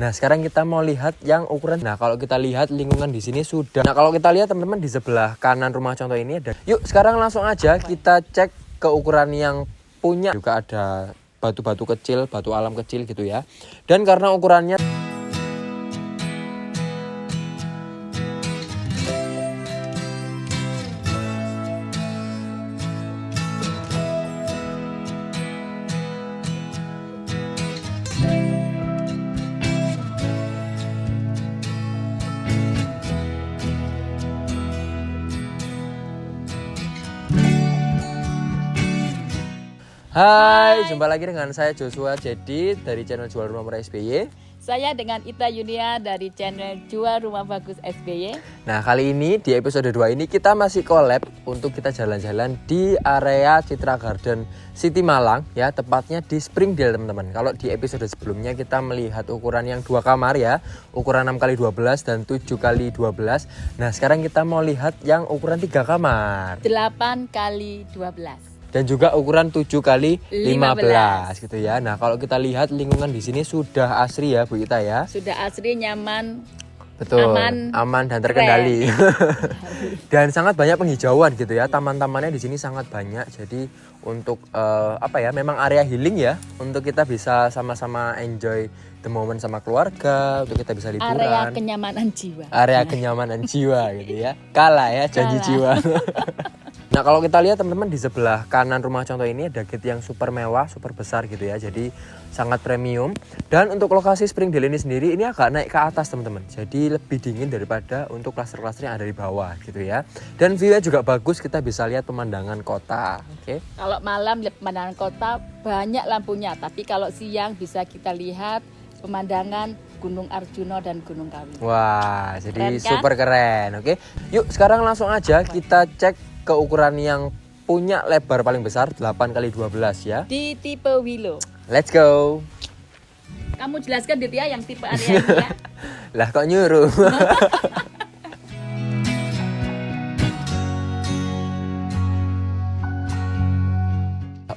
Nah, sekarang kita mau lihat yang ukuran. Nah, kalau kita lihat lingkungan di sini sudah. Nah, kalau kita lihat teman-teman di sebelah kanan rumah contoh ini ada. Yuk, sekarang langsung aja kita cek ke ukuran yang punya. Juga ada batu-batu kecil, batu alam kecil gitu ya. Dan karena ukurannya Hai, jumpa lagi dengan saya Joshua Jadi dari channel Jual Rumah Murah SBY. Saya dengan Ita Yunia dari channel Jual Rumah Bagus SBY. Nah, kali ini di episode 2 ini kita masih collab untuk kita jalan-jalan di area Citra Garden City Malang ya, tepatnya di Springdale teman-teman. Kalau di episode sebelumnya kita melihat ukuran yang 2 kamar ya, ukuran 6x12 dan 7x12. Nah, sekarang kita mau lihat yang ukuran 3 kamar. 8x12. Dan juga ukuran 7x15 gitu ya. Nah, kalau kita lihat lingkungan di sini sudah asri ya Bu Ita ya. Sudah asri, nyaman. Betul, aman dan terkendali. Dan sangat banyak penghijauan gitu ya. Taman-tamannya di sini sangat banyak. Jadi untuk memang area healing ya, untuk kita bisa sama-sama enjoy the moment sama keluarga, untuk kita bisa liburan. Area kenyamanan jiwa. Area kenyamanan jiwa gitu ya. Kalah ya janji jiwa. Nah, kalau kita lihat teman-teman di sebelah kanan rumah contoh ini ada gate yang super mewah, super besar gitu ya. Jadi sangat premium. Dan untuk lokasi Springdale ini sendiri ini agak naik ke atas teman-teman. Jadi lebih dingin daripada untuk klaster-klaster yang ada di bawah gitu ya. Dan view-nya juga bagus, kita bisa lihat pemandangan kota. Oke. Kalau malam lihat pemandangan kota banyak lampunya, tapi kalau siang bisa kita lihat pemandangan Gunung Arjuna dan Gunung Kawi. Wah, jadi Keren, kan? super keren. Oke. Yuk, sekarang langsung aja kita cek ke ukuran yang punya lebar paling besar 8x12 ya. Di tipe Willow. Let's go. Kamu jelaskan Ditya yang tipe area ini ya. Lah kok nyuruh.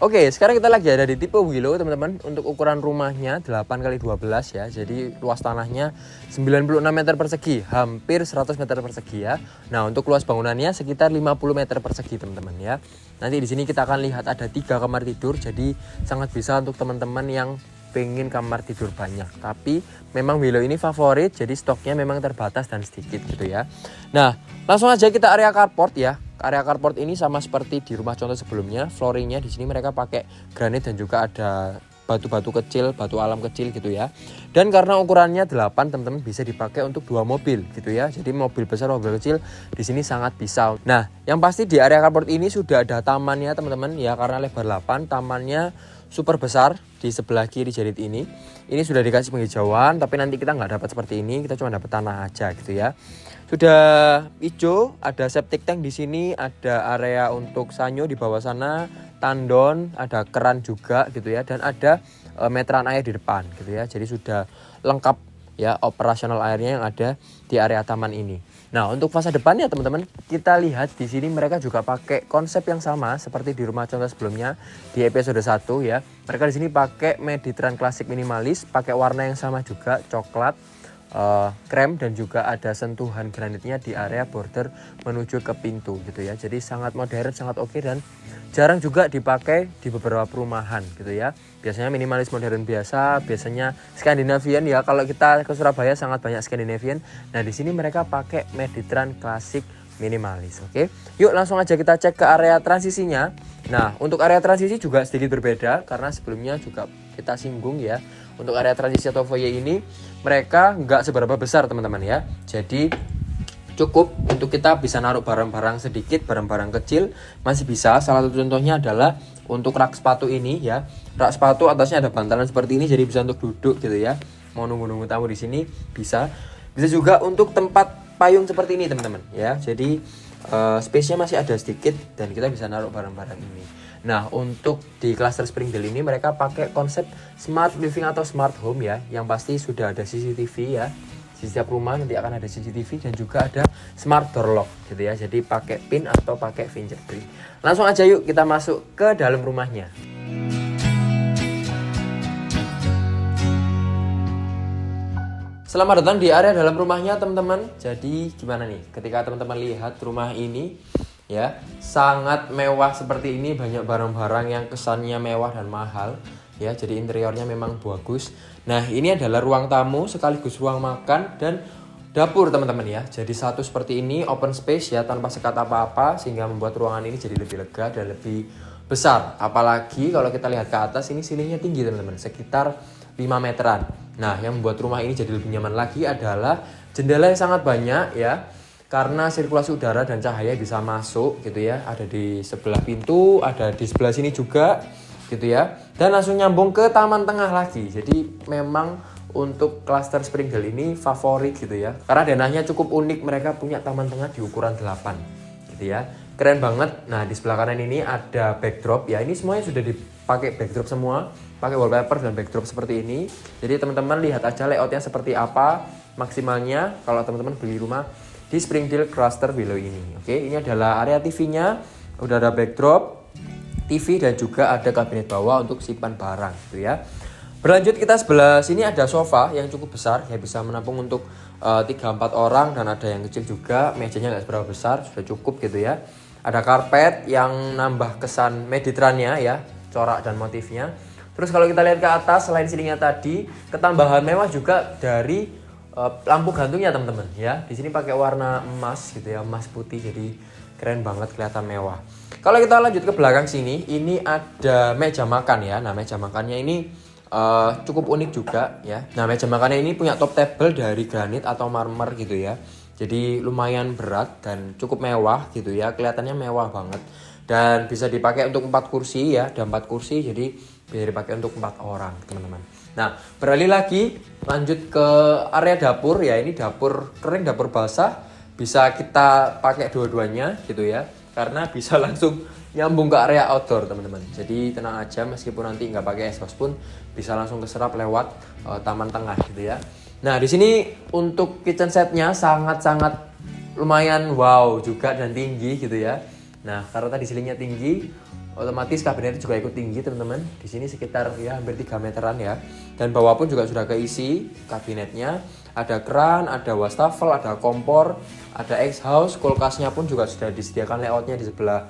Oke, sekarang kita lagi ada di tipe Willow teman-teman. Untuk ukuran rumahnya 8x12 ya. Jadi luas tanahnya 96 meter persegi, hampir 100 meter persegi ya. Nah, untuk luas bangunannya sekitar 50 meter persegi teman-teman ya. Nanti di sini kita akan lihat ada 3 kamar tidur. Jadi sangat bisa untuk teman-teman yang pengen kamar tidur banyak. Tapi memang Willow ini favorit, jadi stoknya memang terbatas dan sedikit gitu ya. Nah, langsung aja kita area carport ya. Area carport ini sama seperti di rumah contoh sebelumnya, flooringnya di sini mereka pakai granit dan juga ada batu-batu kecil, batu alam kecil gitu ya. Dan karena ukurannya 8 teman-teman bisa dipakai untuk 2 mobil gitu ya. Jadi mobil besar, mobil kecil di sini sangat bisa. Nah, yang pasti di area carport ini sudah ada tamannya teman-teman ya, karena lebar 8, tamannya super besar di sebelah kiri Jarit ini. Ini sudah dikasih penghijauan, tapi nanti kita nggak dapat seperti ini, kita cuma dapat tanah aja gitu ya. Sudah hijau, ada septic tank di sini, ada area untuk sanyo di bawah sana, tandon, ada keran juga gitu ya, dan ada meteran air di depan gitu ya. Jadi sudah lengkap ya operasional airnya yang ada di area taman ini. Nah, untuk fasa depannya teman-teman, kita lihat di sini mereka juga pakai konsep yang sama seperti di rumah contoh sebelumnya di episode 1 ya. Mereka di sini pakai Mediterranean klasik minimalis, pakai warna yang sama juga, coklat, krem, dan juga ada sentuhan granitnya di area border menuju ke pintu gitu ya. Jadi sangat modern, sangat oke, dan jarang juga dipakai di beberapa perumahan gitu ya. Biasanya minimalis modern biasa, biasanya Scandinavian ya. Kalau kita ke Surabaya sangat banyak Scandinavian. Nah, di sini mereka pakai Mediterranean klasik minimalis. Oke. Yuk langsung aja kita cek ke area transisinya. Nah, untuk area transisi juga sedikit berbeda karena sebelumnya juga kita singgung ya. Untuk area transisi atau foyer ini mereka nggak seberapa besar teman-teman ya. Jadi cukup untuk kita bisa naruh barang-barang sedikit, barang-barang kecil masih bisa. Salah satu contohnya adalah untuk rak sepatu ini ya. Rak sepatu atasnya ada bantalan seperti ini, jadi bisa untuk duduk gitu ya. Mau nunggu-nunggu tamu di sini bisa. Bisa juga untuk tempat payung seperti ini teman-teman ya. Jadi space-nya masih ada sedikit dan kita bisa naruh barang-barang ini. Nah, untuk di cluster Springdale ini mereka pakai konsep smart living atau smart home ya. Yang pasti sudah ada CCTV ya. Di setiap rumah nanti akan ada CCTV dan juga ada smart door lock gitu ya. Jadi pakai pin atau pakai fingerprint. Langsung aja yuk kita masuk ke dalam rumahnya. Selamat datang di area dalam rumahnya teman-teman. Jadi gimana nih ketika teman-teman lihat rumah ini ya, sangat mewah seperti ini, banyak barang-barang yang kesannya mewah dan mahal ya. Jadi interiornya memang bagus. Nah, ini adalah ruang tamu sekaligus ruang makan dan dapur teman-teman ya. Jadi satu seperti ini, open space ya, tanpa sekat apa-apa, sehingga membuat ruangan ini jadi lebih lega dan lebih besar. Apalagi kalau kita lihat ke atas, ini ceilingnya tinggi teman-teman, sekitar 5 meteran. Nah, yang membuat rumah ini jadi lebih nyaman lagi adalah jendela yang sangat banyak ya, karena sirkulasi udara dan cahaya bisa masuk gitu ya. Ada di sebelah pintu, ada di sebelah sini juga gitu ya, dan langsung nyambung ke taman tengah lagi. Jadi memang untuk klaster Springdale ini favorit gitu ya, karena denahnya cukup unik. Mereka punya taman tengah di ukuran 8 gitu ya, keren banget. Nah, di sebelah kanan ini ada backdrop ya, ini semuanya sudah dipakai backdrop semua, pakai wallpaper dan backdrop seperti ini. Jadi teman-teman lihat aja layoutnya seperti apa maksimalnya kalau teman-teman beli rumah di Springdale Cluster Willow ini. Oke, ini adalah area TV-nya, udah ada backdrop TV dan juga ada kabinet bawah untuk simpan barang gitu ya. Berlanjut, kita sebelah sini ada sofa yang cukup besar ya, bisa menampung untuk 3-4 orang, dan ada yang kecil juga, mejanya nggak seberapa besar, sudah cukup gitu ya. Ada karpet yang nambah kesan Mediterania ya, corak dan motifnya. Terus kalau kita lihat ke atas, selain silingnya tadi, ketambahan mewah juga dari lampu gantungnya teman-teman ya. Di sini pakai warna emas gitu ya, emas putih, jadi keren banget, kelihatan mewah. Kalau kita lanjut ke belakang sini, ini ada meja makan ya. Nah, meja makannya ini cukup unik juga ya. Nah, meja makannya ini punya top table dari granit atau marmer gitu ya. Jadi lumayan berat dan cukup mewah gitu ya, kelihatannya mewah banget. Dan bisa dipakai untuk 4 kursi ya, ada 4 kursi, jadi bisa dipakai untuk 4 orang teman-teman. Nah, beralih lagi lanjut ke area dapur ya. Ini dapur kering, dapur basah, bisa kita pakai dua-duanya gitu ya, karena bisa langsung nyambung ke area outdoor teman-teman. Jadi tenang aja, meskipun nanti nggak pakai exhaust pun bisa langsung keserap lewat taman tengah gitu ya. Nah, di sini untuk kitchen setnya sangat-sangat lumayan wow juga dan tinggi gitu ya. Nah, karena tadi ceilingnya tinggi, otomatis kabinetnya juga ikut tinggi teman-teman. Di sini sekitar ya hampir 3 meteran ya. Dan bawah pun juga sudah keisi kabinetnya. Ada keran, ada wastafel, ada kompor, ada exhaust, kulkasnya pun juga sudah disediakan layoutnya di sebelah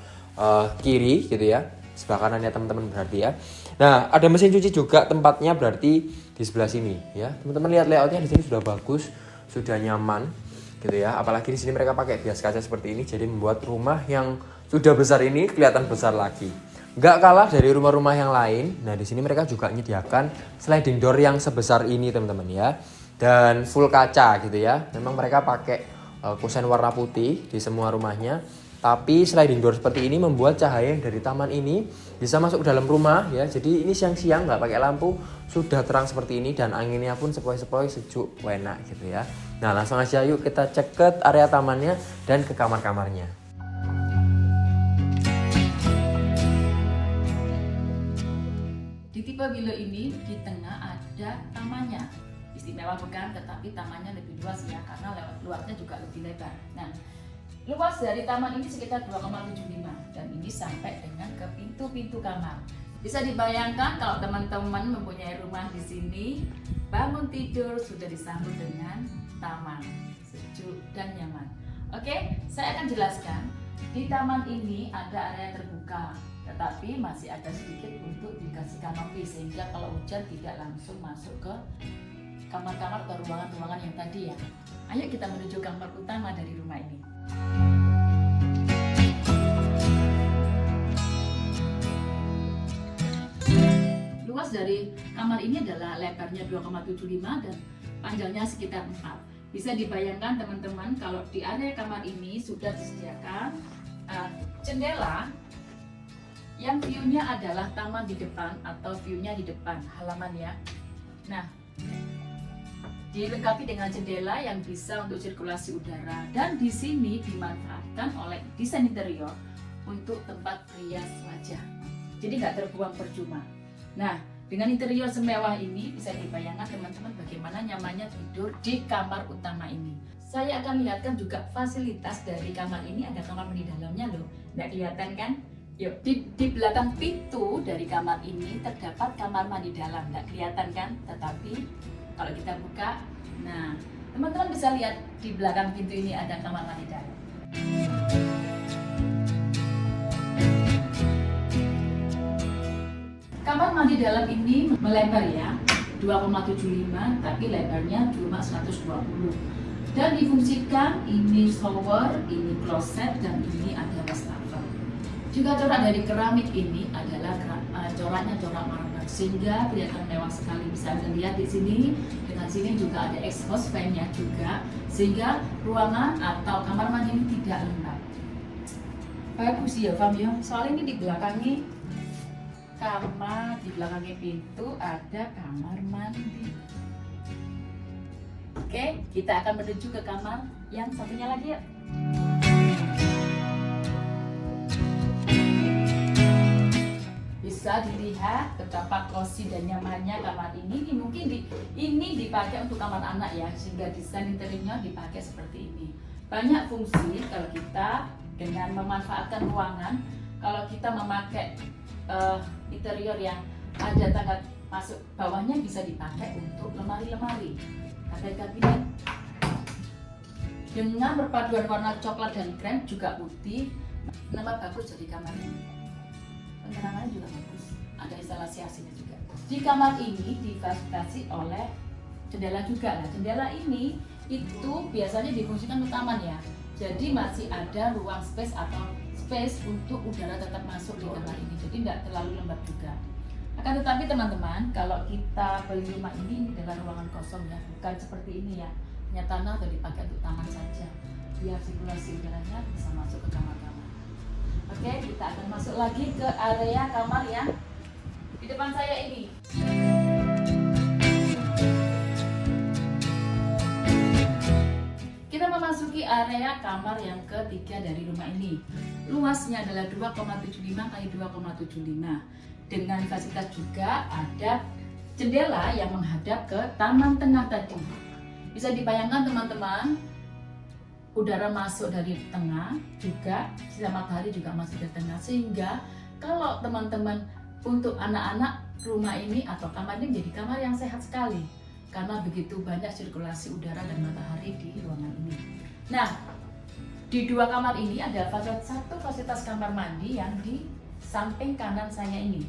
kiri gitu ya. Sebelah kanannya teman-teman berarti ya. Nah, ada mesin cuci juga tempatnya berarti di sebelah sini ya. Teman-teman lihat layoutnya di sini sudah bagus, sudah nyaman gitu ya. Apalagi di sini mereka pakai bias kaca seperti ini, jadi membuat rumah yang sudah besar ini kelihatan besar lagi. Nggak kalah dari rumah-rumah yang lain. Nah, di sini mereka juga menyediakan sliding door yang sebesar ini teman-teman ya, dan full kaca gitu ya. Memang mereka pakai kusen warna putih di semua rumahnya. Tapi sliding door seperti ini membuat cahaya yang dari taman ini bisa masuk ke dalam rumah ya. Jadi ini siang-siang nggak pakai lampu, sudah terang seperti ini, dan anginnya pun sepoi-sepoi, sejuk, enak gitu ya. Nah, langsung aja yuk kita cek ke area tamannya dan ke kamar-kamarnya. Di tipe Willow ini di tengah ada tamannya. Istimewa bukan, tetapi tamannya lebih luas ya, karena luarnya juga lebih lebar. Nah, luas dari taman ini sekitar 2,75, dan ini sampai dengan ke pintu-pintu kamar. Bisa dibayangkan kalau teman-teman mempunyai rumah di sini, bangun tidur sudah disambut dengan taman, sejuk dan nyaman. Oke, saya akan jelaskan. Di taman ini ada area terbuka, tetapi masih ada sedikit untuk dikasih kanopi, sehingga kalau hujan tidak langsung masuk ke kamar-kamar atau ruangan-ruangan yang tadi ya. Ayo kita menuju kamar utama dari rumah ini. Luas dari kamar ini adalah lebarnya 2,75 dan panjangnya sekitar 4. Bisa dibayangkan teman-teman kalau di area kamar ini sudah disediakan jendela yang view-nya adalah taman di depan atau view-nya di depan halaman ya. Nah, dilengkapi dengan jendela yang bisa untuk sirkulasi udara, dan di sini dimanfaatkan oleh desain interior untuk tempat rias wajah. Jadi nggak terbuang percuma. Nah, dengan interior semewah ini bisa dibayangkan teman-teman bagaimana nyamannya tidur di kamar utama ini. Saya akan lihatkan juga fasilitas dari kamar ini, ada kamar mandi dalamnya loh. Nggak kelihatan kan? Yuk, di belakang pintu dari kamar ini terdapat kamar mandi dalam. Nggak kelihatan kan? Tetapi kalau kita buka, Nah, teman-teman bisa lihat di belakang pintu ini ada kamar mandi dalam. Kamar mandi dalam ini melebar ya, 2,75, tapi lebarnya cuma 120. Dan difungsikan ini shower, ini kloset, dan ini ada wastafel. Juga corak dari keramik ini adalah coraknya corak marmer, sehingga kelihatan mewah sekali. Bisa dilihat di sini, dengan sini juga ada exhaust fan-nya juga, sehingga ruangan atau kamar mandi ini tidak lembab. Bagus ya, Fam ya. Soalnya ini di belakangnya kamar, di belakangnya pintu ada kamar mandi. Oke, kita akan menuju ke kamar yang satunya lagi ya. Bisa dilihat betapa cozy dan nyamannya kamar ini. Ini dipakai untuk kamar anak ya, sehingga desain interiornya dipakai seperti ini. Banyak fungsi kalau kita dengan memanfaatkan ruangan. Kalau kita memakai interior yang ada tangga masuk bawahnya, bisa dipakai untuk lemari-lemari, kabinet. Dengan perpaduan warna coklat dan krem juga putih, nama bagus jadi kamar ini. Penerangannya juga bagus, ada instalasi AC-nya juga. Di kamar ini difasilitasi oleh jendela juga. Nah, jendela ini itu biasanya difungsikan untuk taman ya. Jadi masih ada ruang space untuk udara tetap masuk di kamar ini. Jadi tidak terlalu lembab juga. Akan tetapi teman-teman, kalau kita beli rumah ini adalah ruangan kosong ya, bukan seperti ini ya. Hanya tanah atau dipakai untuk taman saja, biar sirkulasi udaranya bisa masuk ke kamar-kamar. Oke, kita akan masuk lagi ke area kamar yang di depan saya ini. Kita memasuki area kamar yang ketiga dari rumah ini. Luasnya adalah 2,75 x 2,75. Dengan fasilitas juga ada jendela yang menghadap ke taman tengah tadi. Bisa dibayangkan teman-teman, udara masuk dari tengah, juga sinar matahari juga masuk dari tengah, sehingga kalau teman-teman untuk anak-anak, rumah ini atau kamar ini menjadi kamar yang sehat sekali karena begitu banyak sirkulasi udara dan matahari di ruangan ini. Nah, di dua kamar ini ada satu fasilitas kamar mandi yang di samping kanan saya ini.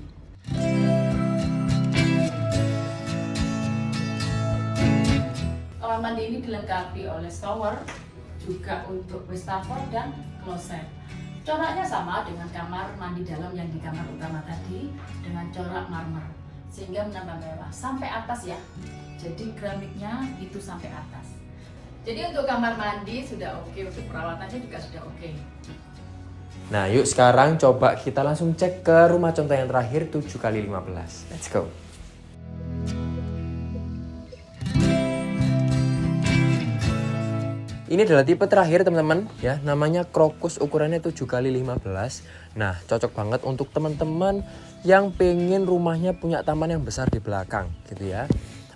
Kamar mandi ini dilengkapi oleh shower, juga untuk wastafel dan kloset. Coraknya sama dengan kamar mandi dalam yang di kamar utama tadi, dengan corak marmer, sehingga menambah mewah sampai atas ya. Jadi keramiknya itu sampai atas. Jadi untuk kamar mandi sudah oke, untuk perawatannya juga sudah oke. Nah, yuk sekarang coba kita langsung cek ke rumah contoh yang terakhir 7x15. Let's go. Ini adalah tipe terakhir teman-teman ya, namanya Crocus, ukurannya 7x15. Nah, cocok banget untuk teman-teman yang pengen rumahnya punya taman yang besar di belakang gitu ya.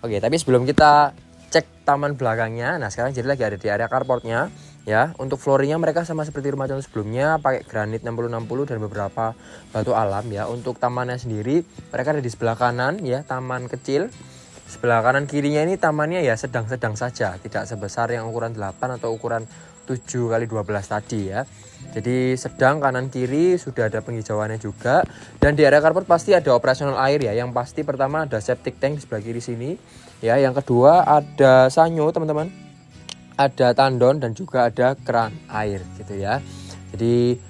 Oke, tapi sebelum kita cek taman belakangnya, nah sekarang jadi lagi ada di area carportnya ya. Untuk flooringnya mereka sama seperti rumah contoh sebelumnya, pakai granit 60-60 dan beberapa batu alam ya. Untuk tamannya sendiri mereka ada di sebelah kanan ya, taman kecil. Sebelah kanan kirinya ini tamannya ya sedang-sedang saja, tidak sebesar yang ukuran 8 atau ukuran 7x12 tadi ya. Jadi sedang kanan kiri, sudah ada penghijauannya juga. Dan di area carport pasti ada operasional air ya. Yang pasti pertama ada septic tank di sebelah kiri sini ya. Yang kedua ada sanyo teman-teman, ada tandon dan juga ada keran air gitu ya. Jadi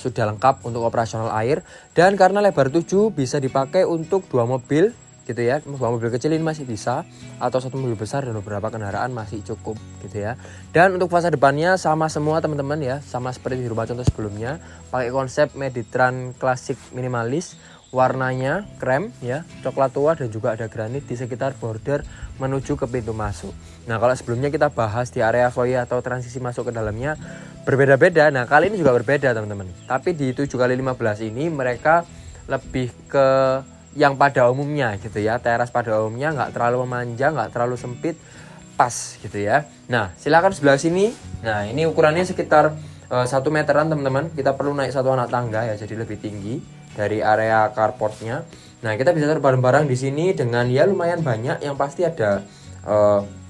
sudah lengkap untuk operasional air. Dan karena lebar 7 bisa dipakai untuk 2 mobil gitu ya. Mobil kecil ini masih bisa, atau satu mobil besar dan beberapa kendaraan masih cukup gitu ya. Dan untuk fasa depannya sama semua teman-teman ya, sama seperti di rumah contoh sebelumnya, pakai konsep Mediterranean klasik minimalis, warnanya krem ya, coklat tua, dan juga ada granit di sekitar border menuju ke pintu masuk. Nah, kalau sebelumnya kita bahas di area foyer atau transisi masuk ke dalamnya berbeda-beda, nah kali ini juga berbeda teman-teman. Tapi di 7x15 ini mereka lebih ke yang pada umumnya gitu ya, teras pada umumnya, nggak terlalu memanjang, nggak terlalu sempit, pas gitu ya. Nah, silakan sebelah sini. Nah, ini ukurannya sekitar 1 meteran teman-teman. Kita perlu naik 1 anak tangga ya, jadi lebih tinggi dari area carportnya. Nah, kita bisa taruh barang-barang di sini dengan ya lumayan banyak. Yang pasti ada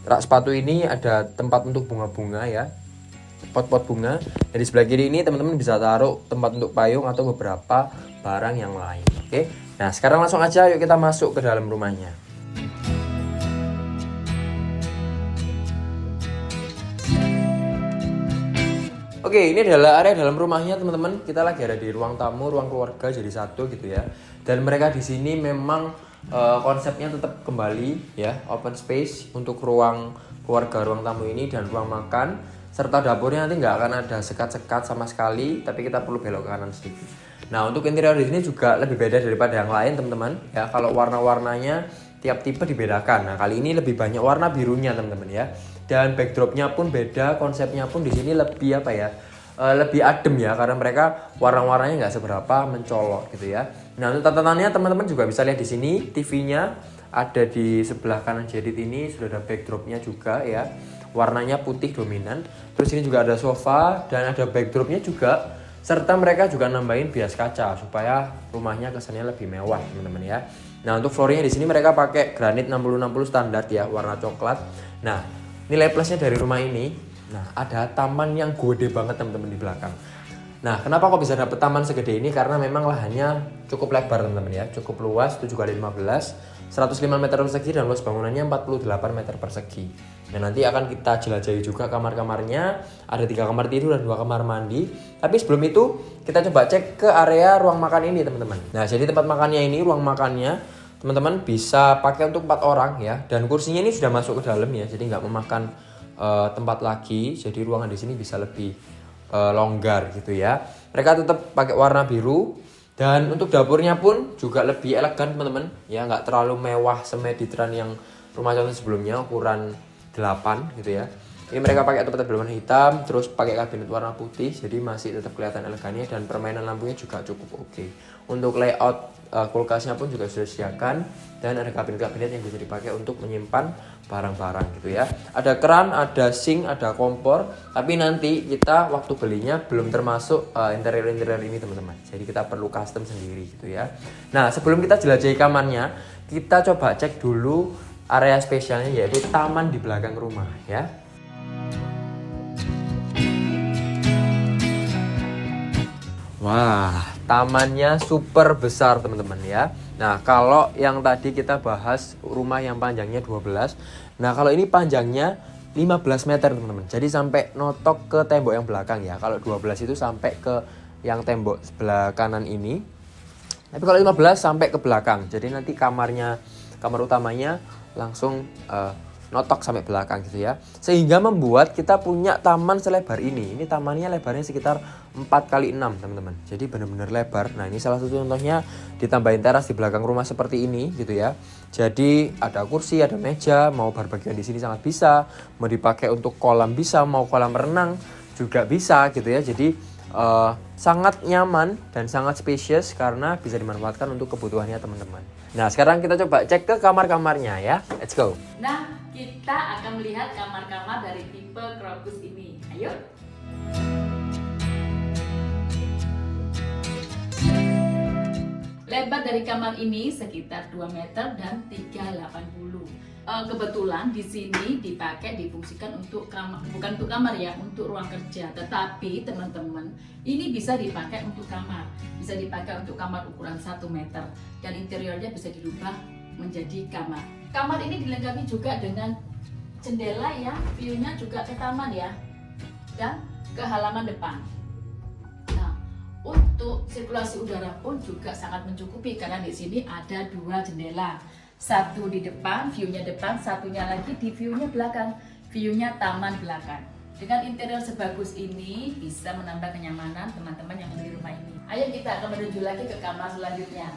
rak sepatu ini ada tempat untuk bunga-bunga ya, pot-pot bunga. Dan di sebelah kiri ini teman-teman bisa taruh tempat untuk payung atau beberapa barang yang lain. Oke, nah sekarang langsung aja yuk kita masuk ke dalam rumahnya. Oke, ini adalah area dalam rumahnya teman-teman. Kita lagi ada di ruang tamu, ruang keluarga jadi satu gitu ya. Dan mereka di sini memang konsepnya tetap kembali ya, open space untuk ruang keluarga, ruang tamu ini dan ruang makan. Serta dapurnya nanti nggak akan ada sekat-sekat sama sekali, tapi kita perlu belok ke kanan sedikit. Nah, untuk interior di sini juga lebih beda daripada yang lain teman-teman ya. Kalau warna-warnanya tiap tipe dibedakan. Nah, kali ini lebih banyak warna birunya teman-teman ya. Dan backdropnya pun beda, konsepnya pun di sini lebih apa ya, lebih adem ya, karena mereka warna-warnanya nggak seberapa mencolok gitu ya. Nah, untuk tatatannya teman-teman juga bisa lihat di sini, TV-nya ada di sebelah kanan jedit ini, sudah ada backdropnya juga ya, warnanya putih dominan. Terus ini juga ada sofa dan ada backdropnya juga, serta mereka juga nambahin bias kaca supaya rumahnya kesannya lebih mewah teman-teman ya. Nah, untuk floornya di sini mereka pakai granit 60-60 standar ya, warna coklat. Nah, nilai plusnya dari rumah ini, nah ada taman yang gede banget teman-teman di belakang. Nah, kenapa kok bisa dapet taman segede ini? Karena memang lahannya cukup lebar teman-teman ya, cukup luas 7x15, 105 meter persegi dan luas bangunannya 48 meter persegi. Dan nanti akan kita jelajahi juga kamar-kamarnya, ada 3 kamar tidur dan 2 kamar mandi. Tapi sebelum itu kita coba cek ke area ruang makan ini teman-teman. Nah, jadi tempat makannya ini, ruang makannya teman-teman bisa pakai untuk 4 orang ya, dan kursinya ini sudah masuk ke dalam ya, jadi nggak memakan tempat lagi, jadi ruangan di sini bisa lebih longgar gitu ya. Mereka tetap pakai warna biru dan untuk dapurnya pun juga lebih elegan teman-teman ya, nggak terlalu mewah semeditran yang rumah contoh sebelumnya ukuran 8 gitu ya. Ini mereka pakai tempat berwarna hitam, terus pakai kabinet warna putih, jadi masih tetap kelihatan elegannya dan permainan lampunya juga cukup oke. Untuk layout kulkasnya pun juga sudah disediakan dan ada kabinet-kabinet yang bisa dipakai untuk menyimpan barang-barang gitu ya. Ada keran, ada sink, ada kompor, tapi nanti kita waktu belinya belum termasuk interior-interior ini teman-teman. Jadi kita perlu custom sendiri gitu ya. Nah, sebelum kita jelajahi kamarnya, kita coba cek dulu area spesialnya yaitu taman di belakang rumah ya. Wah, tamannya super besar teman-teman ya. Nah, kalau yang tadi kita bahas rumah yang panjangnya 12, nah kalau ini panjangnya 15 meter teman-teman. Jadi sampai notok ke tembok yang belakang ya. Kalau 12 itu sampai ke yang tembok sebelah kanan ini. Tapi kalau 15 sampai ke belakang. Jadi nanti kamar utamanya langsung notok sampai belakang gitu ya, sehingga membuat kita punya taman selebar ini. Ini tamannya lebarnya sekitar 4x6 teman-teman, jadi benar-benar lebar. Nah, ini salah satu contohnya, ditambahin teras di belakang rumah seperti ini gitu ya. Jadi ada kursi, ada meja, mau barbekyuan di sini sangat bisa, mau dipakai untuk kolam bisa, mau kolam renang juga bisa gitu ya. Jadi sangat nyaman dan sangat spacious karena bisa dimanfaatkan untuk kebutuhannya teman-teman. Nah, sekarang kita coba cek ke kamar-kamarnya ya. Let's go. Nah, kita akan melihat kamar-kamar dari tipe Crocus ini. Ayo. Lebar dari kamar ini sekitar 2 meter dan 380. Kebetulan di sini difungsikan untuk kamar, bukan untuk kamar ya, untuk ruang kerja. Tetapi teman-teman, ini bisa dipakai untuk kamar, bisa dipakai untuk kamar ukuran 1 meter dan interiornya bisa dirubah menjadi kamar. Kamar ini dilengkapi juga dengan jendela ya, view-nya juga ke taman ya, dan ke halaman depan. Nah, untuk sirkulasi udara pun juga sangat mencukupi karena di sini ada 2 jendela. Satu di depan, view-nya depan, satunya lagi di view-nya belakang, view-nya taman belakang. Dengan interior sebagus ini bisa menambah kenyamanan teman-teman yang membeli rumah ini. Ayo kita akan menuju lagi ke kamar selanjutnya.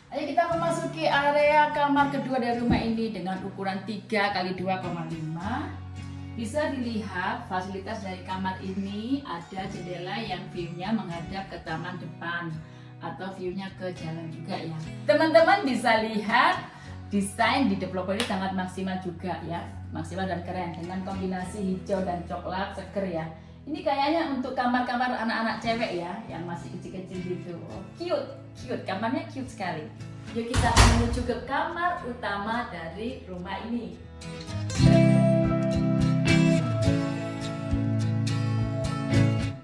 Ayo kita memasuki area kamar kedua dari rumah ini dengan ukuran 3x2,5. Bisa dilihat fasilitas dari kamar ini, ada jendela yang view-nya menghadap ke taman depan atau view-nya ke jalan juga ya. Teman-teman bisa lihat desain di developer ini sangat maksimal juga ya, maksimal dan keren dengan kombinasi hijau dan coklat seger ya. Ini kayaknya untuk kamar-kamar anak-anak cewek ya, yang masih kecil-kecil gitu. Oh, cute, kamarnya cute sekali. Yuk kita akan menuju ke kamar utama dari rumah ini.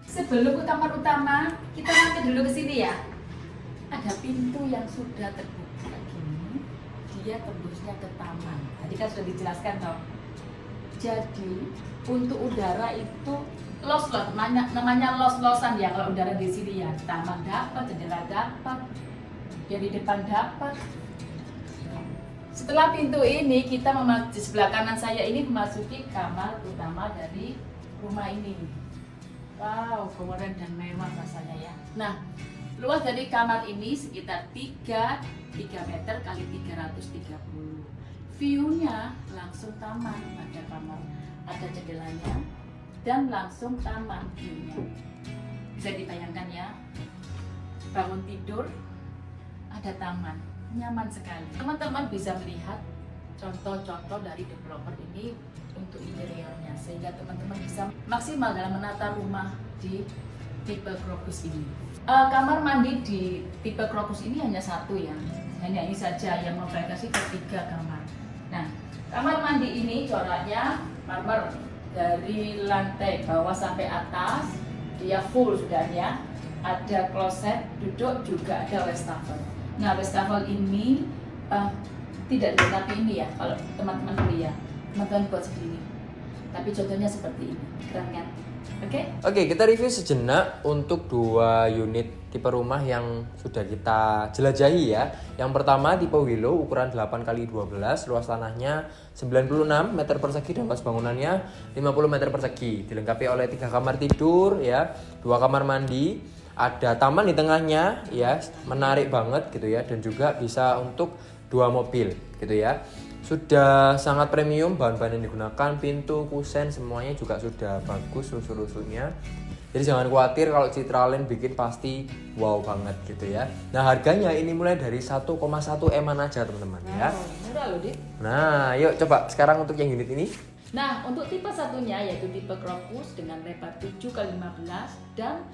Sebelum ke kamar utama, kita mampir dulu ke sini ya. Ada pintu yang sudah terbuka gini. Dia tembusnya ke taman. Tadi kan sudah dijelaskan toh. Jadi untuk udara itu los-los, namanya los-losan ya kalau udara di sini ya. Taman dapat, jendela dapat, jadi depan dapat. Setelah pintu ini kita di sebelah kanan saya ini memasuki kamar utama dari rumah ini. Wow, keren dan mewah rasanya ya. Nah, luas dari kamar ini sekitar 3 meter kali 330. View-nya langsung taman, ada kamar, ada jendelanya dan langsung taman view-nya. Bisa dibayangkan ya. Bangun tidur ada taman, nyaman sekali. Teman-teman bisa melihat contoh-contoh dari developer ini untuk interiornya, sehingga teman-teman bisa maksimal dalam menata rumah di tipe Crocus ini. Kamar mandi di tipe Crocus ini hanya satu ya, hanya ini saja yang membatasi ke 3 kamar. Nah, kamar mandi ini coraknya marmer dari lantai bawah sampai atas, dia full sudah ya. Ada kloset, duduk, juga ada wastafel. Nah, wastafel ini tidak dilengkapi ini ya, kalau teman-teman beli ya, teman-teman buat sendiri. Tapi contohnya seperti ini, keren kan? Oke, kita review sejenak untuk 2 unit tipe rumah yang sudah kita jelajahi ya. Yang pertama tipe Willow ukuran 8x12, luas tanahnya 96 meter persegi dan luas bangunannya 50 meter persegi. Dilengkapi oleh 3 kamar tidur ya, 2 kamar mandi, ada taman di tengahnya ya, menarik banget gitu ya, dan juga bisa untuk 2 mobil gitu ya. Sudah sangat premium, bahan-bahan yang digunakan, pintu, kusen, semuanya juga sudah bagus rusuh-rusuhnya. Jadi jangan khawatir kalau Citraland bikin pasti wow banget gitu ya. Nah, harganya ini mulai dari 1,1 M-an aja teman-teman ya. Murah loh, Dik. Nah, yuk coba sekarang untuk yang unit ini. Nah, untuk tipe satunya yaitu tipe Crocus dengan lebar 7x15 dan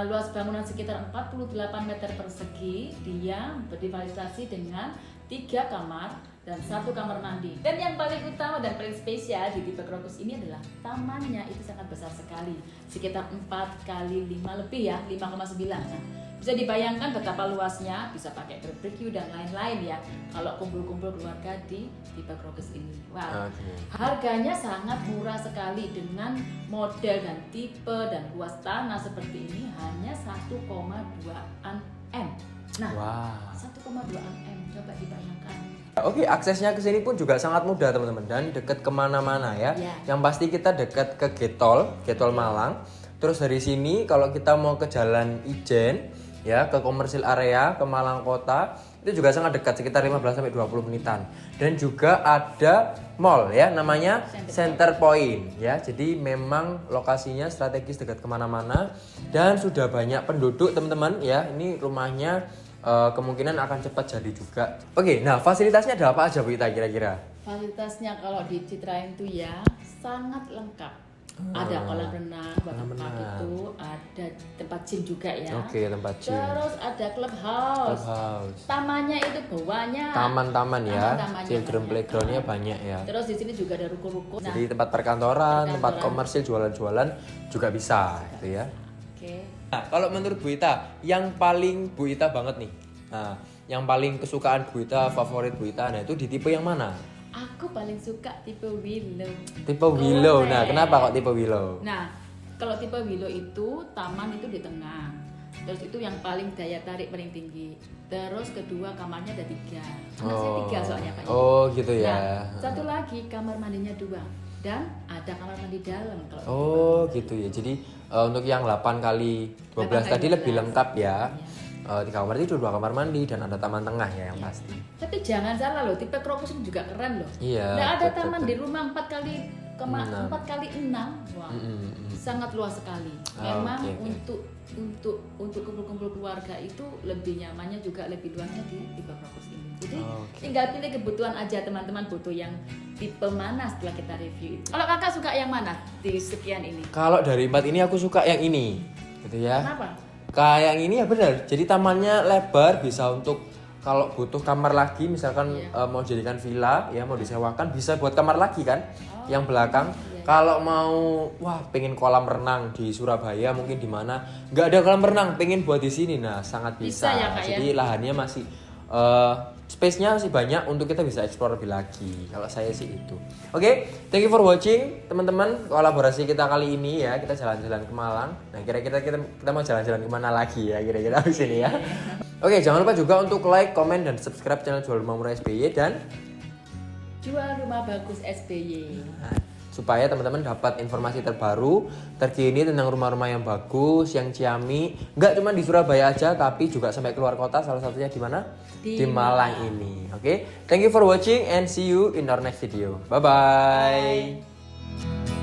luas bangunan sekitar 48 meter persegi. Dia berdivalisasi dengan 3 kamar dan 1 kamar mandi. Dan yang paling utama dan paling spesial di tipe Crocus ini adalah tamannya itu sangat besar sekali, sekitar 4x5 lebih ya, 5,9. Nah, bisa dibayangkan betapa luasnya, bisa pakai barbecue dan lain-lain ya kalau kumpul-kumpul keluarga di tipe Crocus ini. Wow. Harganya sangat murah sekali dengan model dan tipe dan luas tanah seperti ini hanya 1,2 M. Nah, 1,2 M, coba dibayangkan. Oke, aksesnya ke sini pun juga sangat mudah teman-teman dan dekat kemana-mana ya. Yang pasti kita dekat ke Getol Malang. Terus dari sini kalau kita mau ke Jalan Ijen ya, ke komersil area, ke Malang Kota, itu juga sangat dekat, sekitar 15-20 menitan. Dan juga ada mall ya, namanya Center Point ya. Jadi memang lokasinya strategis, dekat kemana-mana dan sudah banyak penduduk teman-teman ya. Ini rumahnya kemungkinan akan cepat jadi juga. Oke, nah fasilitasnya ada apa aja Bu Ita kira-kira? Fasilitasnya kalau di Citraland itu ya sangat lengkap. Ada kolam renang buat tempat itu, ada tempat gym juga ya. Oke, tempat gym. Terus ada clubhouse. Tamannya itu bawahnya taman-taman ya. Children playgroundnya banyak ya. Terus di sini juga ada ruko-ruko. Jadi tempat perkantoran, tempat komersil, jualan-jualan juga bisa gitu ya. Oke. Nah, kalau menurut Bu Ita, yang paling Bu Ita banget nih, nah, yang paling kesukaan Bu Ita, favorit Bu Ita, nah itu di tipe yang mana? Aku paling suka tipe Willow. Tipe Willow, nah kenapa kok tipe Willow? Nah, kalau tipe Willow itu taman itu di tengah. Terus itu yang paling daya tarik paling tinggi. Terus kedua kamarnya ada 3. Karena saya 3 soalnya Pak. Oh gitu ya. Nah, satu lagi kamar mandinya 2. Dan ada kamar mandi dalam kalau gitu ya. Jadi untuk yang 8x12 tadi lebih lengkap ya. 3 kamar tidur, 2 kamar mandi dan ada taman tengah ya yang pasti. Tapi jangan salah loh, tipe Crocus ini juga keren loh. Iya. Nah, ada taman di rumah 4x6. Wah. Sangat luas sekali. Memang untuk kumpul-kumpul keluarga itu lebih nyamannya juga lebih luasnya di tipe Crocus ini. Jadi tinggal pilih kebutuhan aja teman-teman, butuh yang tipe mana setelah kita review itu. Kalau kakak suka yang mana di sekian ini? Kalau dari 4 ini aku suka yang ini, gitu ya. Kenapa? Kayak yang ini ya benar. Jadi tamannya lebar, bisa untuk kalau butuh kamar lagi, misalkan mau jadikan villa, ya mau disewakan, bisa buat kamar lagi kan, yang belakang. Kalau mau, wah pengen kolam renang di Surabaya mungkin di mana nggak ada kolam renang, pengen buat di sini, nah sangat bisa. Ya, Kak, jadi lahannya masih space-nya masih banyak untuk kita bisa explore lebih lagi. Kalau saya sih itu. Oke, thank you for watching teman-teman. Kolaborasi kita kali ini ya, kita jalan-jalan ke Malang. Nah, kira-kira kita mau jalan-jalan kemana lagi ya kira-kira habis ini ya. Oke, jangan lupa juga untuk like, comment, dan subscribe channel Jual Rumah Murah SBY dan Jual Rumah Bagus SBY. Nah, supaya teman-teman dapat informasi terbaru, terkini tentang rumah-rumah yang bagus, yang ciami, nggak cuma di Surabaya aja, tapi juga sampai keluar kota. Salah satunya di mana? Di Malang ini. Oke, thank you for watching and see you in our next video. Bye bye.